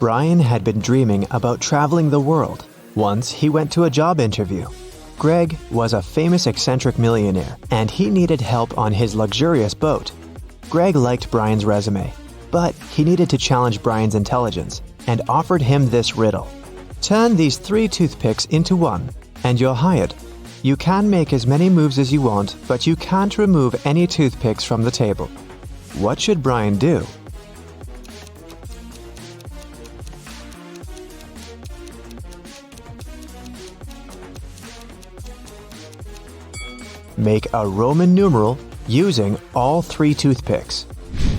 Brian had been dreaming about traveling the world. Once he went to a job interview. Greg was a famous eccentric millionaire, and he needed help on his luxurious boat. Greg liked Brian's resume, but he needed to challenge Brian's intelligence and offered him this riddle. Turn these 3 toothpicks into one, and you're hired. You can make as many moves as you want, but you can't remove any toothpicks from the table. What should Brian do? Make a Roman numeral using all 3 toothpicks.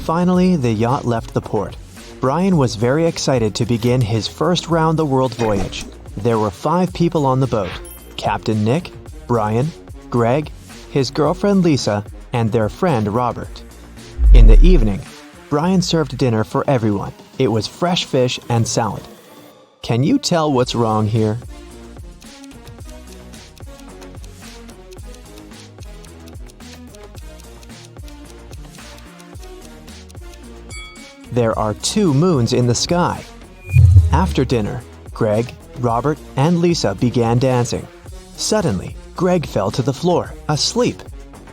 Finally, the yacht left the port. Brian was very excited to begin his first round-the-world voyage. There were 5 people on the boat: Captain Nick, Brian, Greg, his girlfriend Lisa, and their friend Robert. In the evening, Brian served dinner for everyone. It was fresh fish and salad. Can you tell what's wrong here? There are 2 moons in the sky. After dinner, Greg, Robert, and Lisa began dancing. Suddenly, Greg fell to the floor, asleep.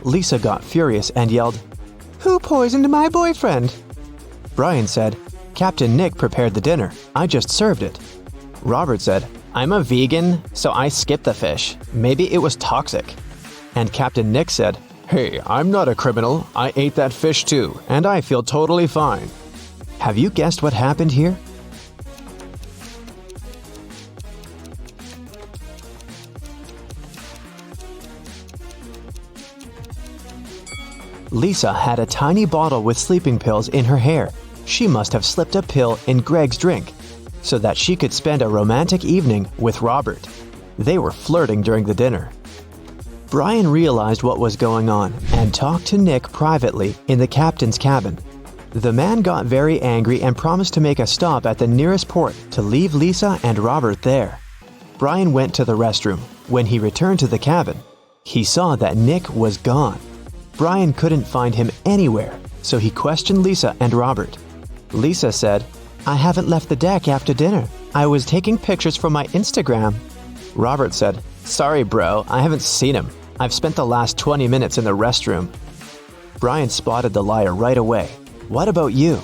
Lisa got furious and yelled, "Who poisoned my boyfriend?" Brian said, "Captain Nick prepared the dinner. I just served it." Robert said, "I'm a vegan, so I skipped the fish. Maybe it was toxic." And Captain Nick said, "Hey, I'm not a criminal. I ate that fish too, and I feel totally fine." Have you guessed what happened here? Lisa had a tiny bottle with sleeping pills in her hair. She must have slipped a pill in Greg's drink so that she could spend a romantic evening with Robert. They were flirting during the dinner. Brian realized what was going on and talked to Nick privately in the captain's cabin. The man got very angry and promised to make a stop at the nearest port to leave Lisa and Robert there. Brian went to the restroom. When he returned to the cabin, he saw that Nick was gone. Brian couldn't find him anywhere, so he questioned Lisa and Robert. Lisa said, "I haven't left the deck after dinner. I was taking pictures for my Instagram." Robert said, "Sorry, bro, I haven't seen him. I've spent the last 20 minutes in the restroom." Brian spotted the liar right away. What about you?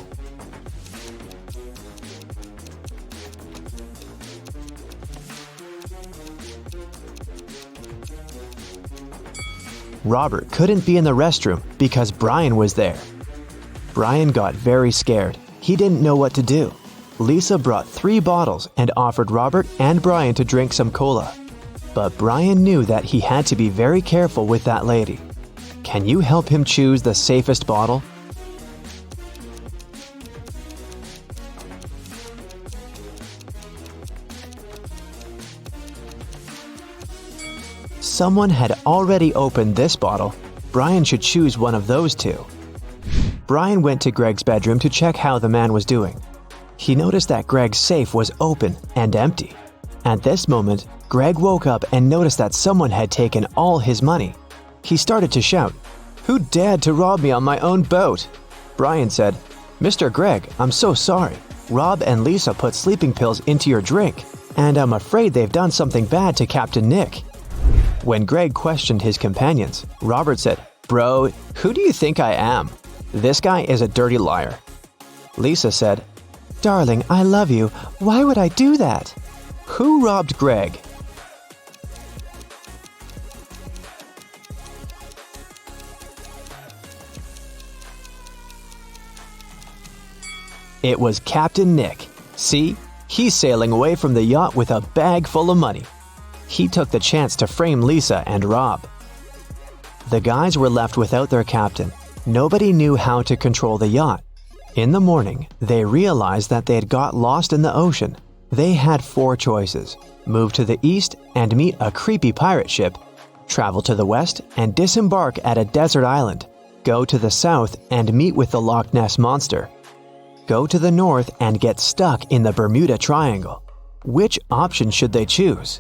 Robert couldn't be in the restroom because Brian was there. Brian got very scared. He didn't know what to do. Lisa brought 3 bottles and offered Robert and Brian to drink some cola. But Brian knew that he had to be very careful with that lady. Can you help him choose the safest bottle? Someone had already opened this bottle. Brian should choose one of those 2. Brian went to Greg's bedroom to check how the man was doing. He noticed that Greg's safe was open and empty. At this moment, Greg woke up and noticed that someone had taken all his money. He started to shout, "Who dared to rob me on my own boat?" Brian said, "Mr. Greg, I'm so sorry. Rob and Lisa put sleeping pills into your drink, and I'm afraid they've done something bad to Captain Nick." When Greg questioned his companions, Robert said, "Bro, who do you think I am? This guy is a dirty liar." Lisa said, "Darling, I love you. Why would I do that?" Who robbed Greg? It was Captain Nick. See, he's sailing away from the yacht with a bag full of money. He took the chance to frame Lisa and Rob. The guys were left without their captain. Nobody knew how to control the yacht. In the morning, they realized that they had got lost in the ocean. They had 4 choices: move to the east and meet a creepy pirate ship, travel to the west and disembark at a desert island, go to the south and meet with the Loch Ness Monster, go to the north and get stuck in the Bermuda Triangle. Which option should they choose?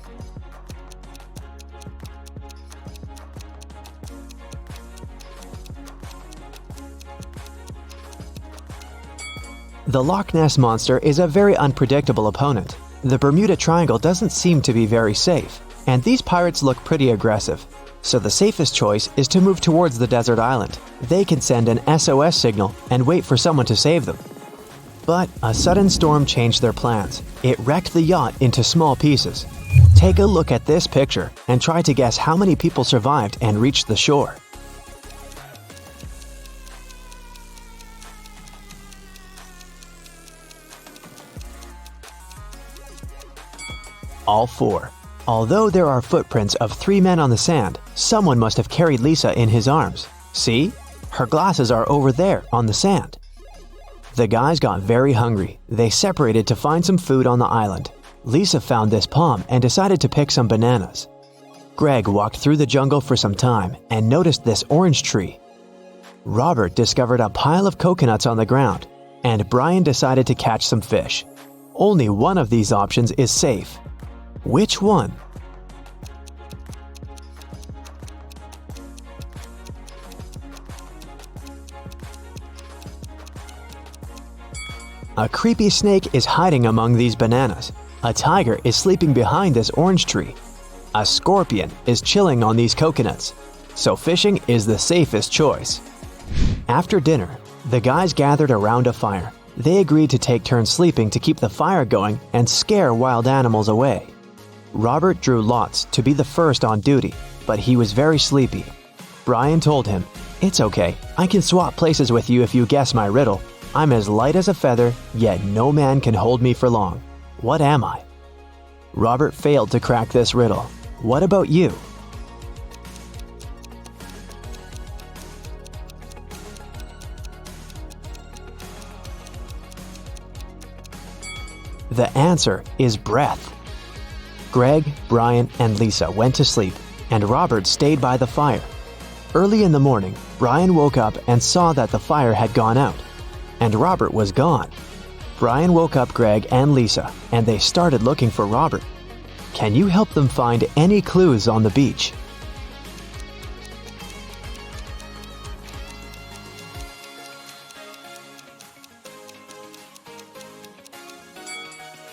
The Loch Ness Monster is a very unpredictable opponent. The Bermuda Triangle doesn't seem to be very safe, and these pirates look pretty aggressive. So the safest choice is to move towards the desert island. They can send an SOS signal and wait for someone to save them. But a sudden storm changed their plans. It wrecked the yacht into small pieces. Take a look at this picture and try to guess how many people survived and reached the shore. All 4. Although there are footprints of 3 men on the sand, someone must have carried Lisa in his arms. See? Her glasses are over there on the sand. The guys got very hungry. They separated to find some food on the island. Lisa found this palm and decided to pick some bananas. Greg walked through the jungle for some time and noticed this orange tree. Robert discovered a pile of coconuts on the ground, and Brian decided to catch some fish. Only one of these options is safe. Which one? A creepy snake is hiding among these bananas. A tiger is sleeping behind this orange tree. A scorpion is chilling on these coconuts. So fishing is the safest choice. After dinner, the guys gathered around a fire. They agreed to take turns sleeping to keep the fire going and scare wild animals away. Robert drew lots to be the first on duty, but he was very sleepy. Brian told him, "It's okay, I can swap places with you if you guess my riddle. I'm as light as a feather, yet no man can hold me for long. What am I?" Robert failed to crack this riddle. What about you? The answer is breath. Greg, Brian, and Lisa went to sleep, and Robert stayed by the fire. Early in the morning, Brian woke up and saw that the fire had gone out, and Robert was gone. Brian woke up Greg and Lisa, and they started looking for Robert. Can you help them find any clues on the beach?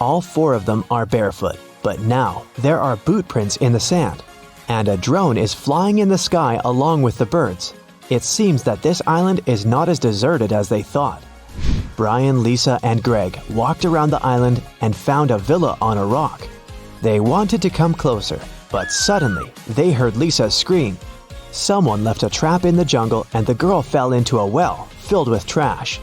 All 4 of them are barefoot, but now there are boot prints in the sand, and a drone is flying in the sky along with the birds. It seems that this island is not as deserted as they thought. Brian, Lisa, and Greg walked around the island and found a villa on a rock. They wanted to come closer, but suddenly they heard Lisa scream. Someone left a trap in the jungle and the girl fell into a well filled with trash.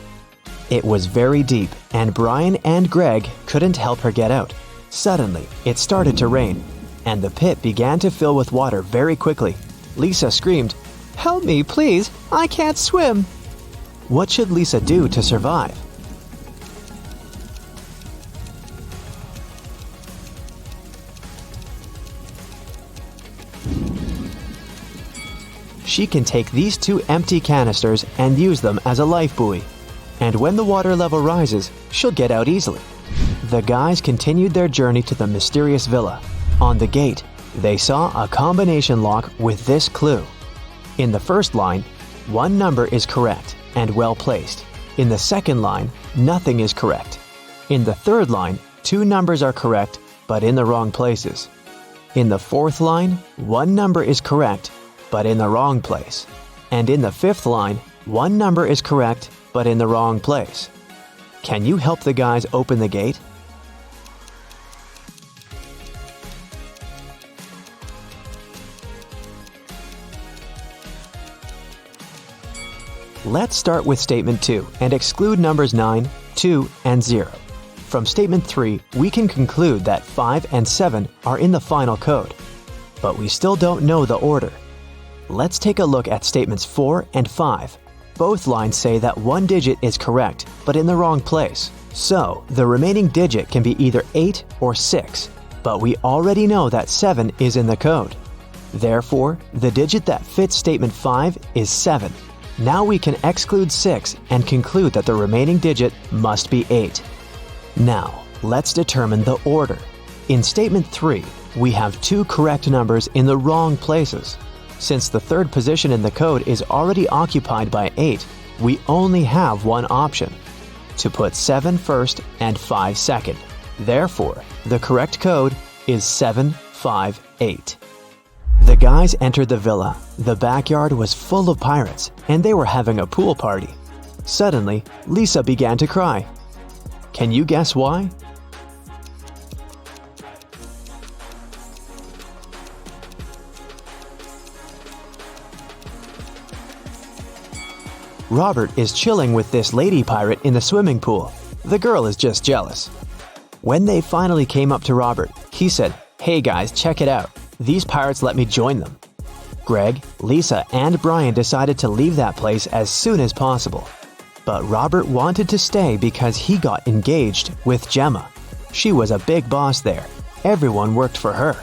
It was very deep, and Brian and Greg couldn't help her get out. Suddenly, it started to rain, and the pit began to fill with water very quickly. Lisa screamed, "Help me, please! I can't swim!" What should Lisa do to survive? She can take these 2 empty canisters and use them as a life buoy. And when the water level rises, she'll get out easily. The guys continued their journey to the mysterious villa. On the gate, they saw a combination lock with this clue. In the first line, 1 number is correct and well placed. In the second line, nothing is correct. In the third line, 2 numbers are correct, but in the wrong places. In the fourth line, 1 number is correct, but in the wrong place. And in the fifth line, 1 number is correct, but in the wrong place. Can you help the guys open the gate? Let's start with statement 2 and exclude numbers 9, 2, and 0. From statement 3, we can conclude that 5 and 7 are in the final code, but we still don't know the order. Let's take a look at statements 4 and 5. Both lines say that 1 digit is correct, but in the wrong place. So, the remaining digit can be either 8 or 6, but we already know that 7 is in the code. Therefore, the digit that fits statement 5 is 7. Now we can exclude 6 and conclude that the remaining digit must be 8. Now, let's determine the order. In statement 3, we have 2 correct numbers in the wrong places. Since the third position in the code is already occupied by 8, we only have 1 option. to put 7 first and 5 second. Therefore, the correct code is 758. The guys entered the villa. The backyard was full of pirates, and they were having a pool party. Suddenly, Lisa began to cry. Can you guess why? Robert is chilling with this lady pirate in the swimming pool. The girl is just jealous. When they finally came up to Robert, he said, "Hey guys, check it out. These pirates let me join them." Greg, Lisa, and Brian decided to leave that place as soon as possible. But Robert wanted to stay because he got engaged with Gemma. She was a big boss there. Everyone worked for her.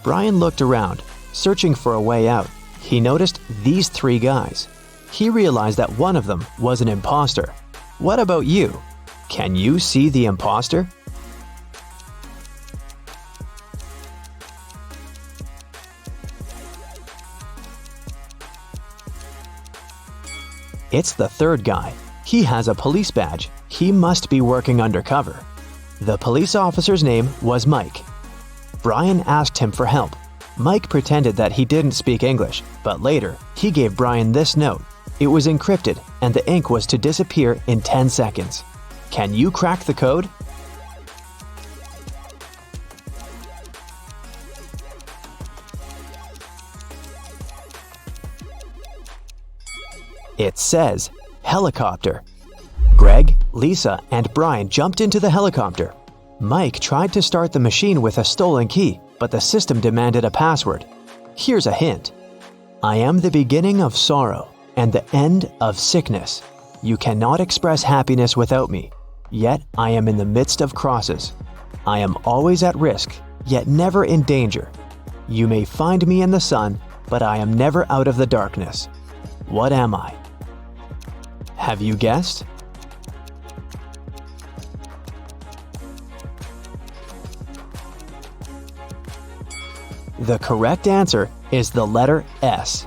Brian looked around, searching for a way out. He noticed these 3 guys. He realized that one of them was an impostor. What about you? Can you see the impostor? It's the 3rd guy. He has a police badge. He must be working undercover. The police officer's name was Mike. Brian asked him for help. Mike pretended that he didn't speak English, but later, he gave Brian this note. It was encrypted, and the ink was to disappear in 10 seconds. Can you crack the code? It says, helicopter. Greg, Lisa, and Brian jumped into the helicopter. Mike tried to start the machine with a stolen key, but the system demanded a password. Here's a hint. I am the beginning of sorrow and the end of sickness. You cannot express happiness without me, yet I am in the midst of crosses. I am always at risk, yet never in danger. You may find me in the sun, but I am never out of the darkness. What am I? Have you guessed? The correct answer is the letter S.